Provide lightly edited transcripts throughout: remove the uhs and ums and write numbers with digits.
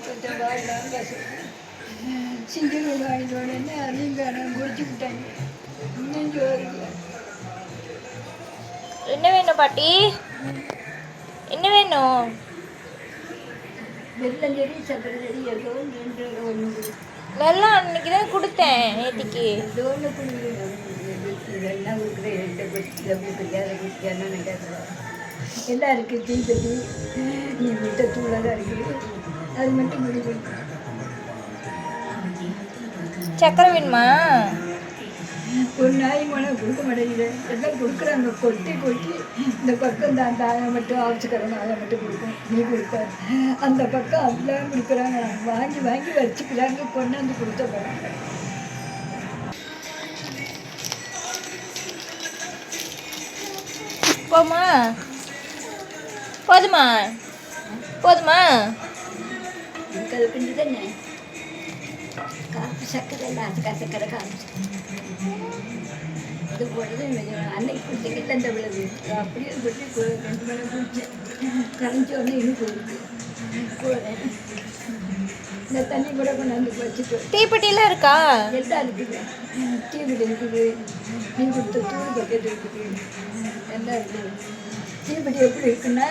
கொஞ்சம் வாழலாம் கஷ்டம். சிங்கிள் வாங்கிட்டு உடனே அதையும் காணும் குடிச்சு விட்டாங்க. இன்னும் ஜோறு என்ன வேணும் பாட்டி? என்ன வேணும்? வெள்ளம் செடி சக்கரை செடி ஏதோ ஒன்று வெள்ளம் அன்னைக்கு தான் கொடுத்தேன் நேற்றுக்கு. ஏதோ ஒன்று கொடுக்குறேன். இதெல்லாம் கொடுக்குறேன். எந்த இதை கொடுக்குறியா அதை கொடுக்குறியான்னு நான் கேட்குறேன். எல்லாம் இருக்குது. தீப்பெட்டி நீ விட்ட தூளாக தான் இருக்குது. அது மட்டும் குடி. சக்கரை வேணுமா? ஒரு நாய் மனம் கொடுக்க மாட்டேங்குது. எல்லாம் கொடுக்குறாங்க. கொட்டி இந்த பக்கம் தான் தாயை மட்டும் ஆவச்சுக்கிறோம். அதை மட்டும் கொடுக்கும். நீ கொடுப்பாரு. அந்த பக்கம் அதெல்லாம் கொடுக்குறாங்க. வாங்கி வச்சுக்கிறாங்க. கொண்டாந்து கொடுத்த போகிறாங்க. போதுமா? கல்பிண்டு தானே காப்பு சக்கரை இல்லை. அது சக்கரை காப்பு இது போடுறது அன்னைக்கு குடிச்சிக்கிட்டு அந்த விழுது அப்படியே போட்டு 2 மணி குடிச்சேன். கரைஞ்சோடனே இன்னும் போயிருக்கு. இந்த தண்ணி கூட கொண்டாந்து வச்சுட்டு தீப்பெட்டிலாம் இருக்கா? எல்லாம் இருக்குது. தீப்பெட்டி இருக்குது. நீ கொடுத்த தூள் பக்கெட் இருக்குது. எல்லாம் இருக்குது. தீப்பெட்டி எப்படி இருக்குன்னா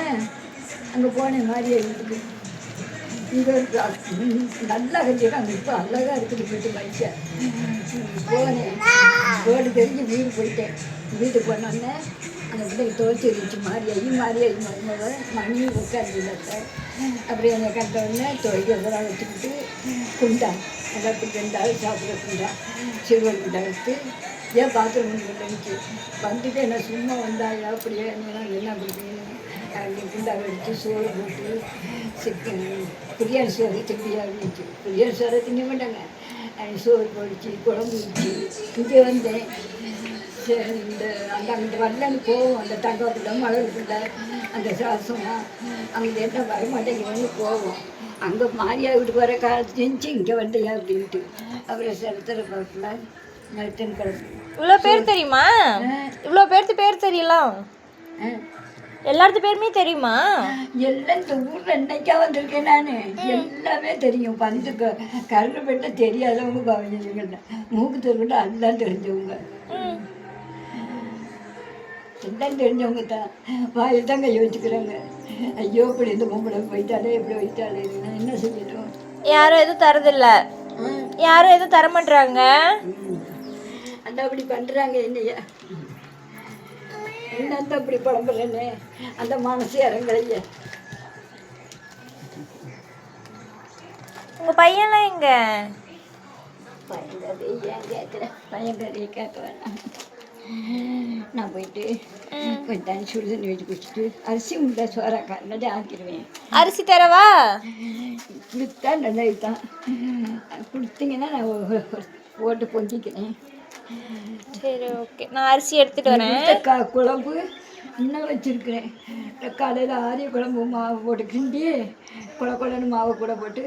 அங்கே போன மாதிரியே இருக்குது. இங்கே நல்லா கட்டிடுறாங்க. இப்போ அழகாக இருக்குது. போய்ட்டு வைக்க போனேன். ரோடு தெரிஞ்சு வீடு போயிட்டேன். வீட்டுக்கு போனோடனே அந்த பிள்ளைக்கு துவச்சி வச்சு மாறியாகி மணி உட்காந்துருந்த அப்படியே என்னை கட்டவுடனே துவைக்கிறதெல்லாம் வச்சுக்கிட்டு குண்டா நல்லா 2 ஆள் சாப்பிட குண்டா சிறுவர் குண்டா எடுத்து ஏன் பாத்ரூம் இருந்துச்சு வந்துட்டு என்ன சும்மா வந்தாயா அப்படியே என்ன கொடுப்பீங்க குண்டா வச்சு சோறு போட்டு சிக்கன் பிரியாணி சோறு பிரியாணி வச்சு பிரியாணி சோறை திங்க மாட்டாங்க. சோறு பொடிச்சு குழம்பு வச்சு இங்கே வந்தேன். சரி இந்த அங்கிட்டு வரலன்னு போவோம். அந்த தங்கப்பிள்ள மழை அந்த சாசமாக அங்கே என்ன வரமாட்டேங்கிறவங்க போவோம். அங்கே மாரியா வீட்டுக்கு வர காலத்து செஞ்சு இங்கே வந்தையா அப்படின்ட்டு அப்புறம் சிலத்தில் பார்க்கல நிறுத்தன் கிடக்கு. இவ்வளோ பேர் தெரியுமா? இவ்வளோ பேர் தெரியலாம். எல்லாத்து பேருமே தெரியுமா? எல்லாம் இந்த ஊரில் இன்னைக்கா வந்திருக்கேன் நான். எல்லாமே தெரியும். கருப்பேட்டை தெரியாதவங்க பாவங்க. மூக்கு தெருவில் எல்லாம் தெரிஞ்சவங்க. எல்லாம் தெரிஞ்சவங்க தான். வாயில் தான் கை வச்சுக்கிறாங்க. ஐயோ இப்படி இந்த பொம்பளை போயிட்டாலே எப்படி போயிட்டாலே நான் என்ன செய்யணும்? யாரும் எதுவும் தரதில்ல. யாரும் எதுவும் தர மாட்டாங்க. அந்த அப்படி பண்ணுறாங்க. என்னையா என்னந்த அப்படி புலம்புறேன்னு அந்த மனசு இறங்கலையே. உங்கள் பையன்லாம் எங்க? பையன் கதையை ஏன் கேட்குறேன்? பையன் கதையை கேட்க வேணாம். நான் போயிட்டு கொஞ்சம் தண்ணி சுடு தண்ணி வச்சு குடிச்சிட்டு அரிசி உண்டா சோறாக்கா நல்லா ஆக்கிடுவேன். அரிசி தரவா? கொடுத்தா நல்லா தான் கொடுத்தீங்கன்னா நான் போட்டு பொங்கிக்கிறேன். சரி ஓகே, நான் அரிசி எடுத்துகிட்டு வரேன். குழம்பு இன்னும் வச்சுருக்கிறேன். காலையில் ஆரிய குழம்பு மாவு போட்டு கிண்டி குழன்னு மாவை கூட போட்டு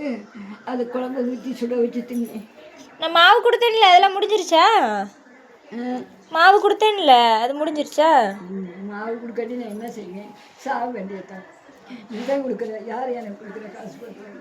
அது குழம்பு ஊற்றி சுட வச்சு தின்னேன். நான் மாவு கொடுத்தேன்ல, அதெல்லாம் முடிஞ்சிருச்சா? மாவு கொடுத்தேன்ல, அது முடிஞ்சிருச்சா? மாவு கொடுக்காட்டி நான் என்ன செய்வேன்? சாக வேண்டியதான். நீ தான் கொடுக்குற. யார் எனக்கு கொடுக்குற காசு கொடுக்குறேன்?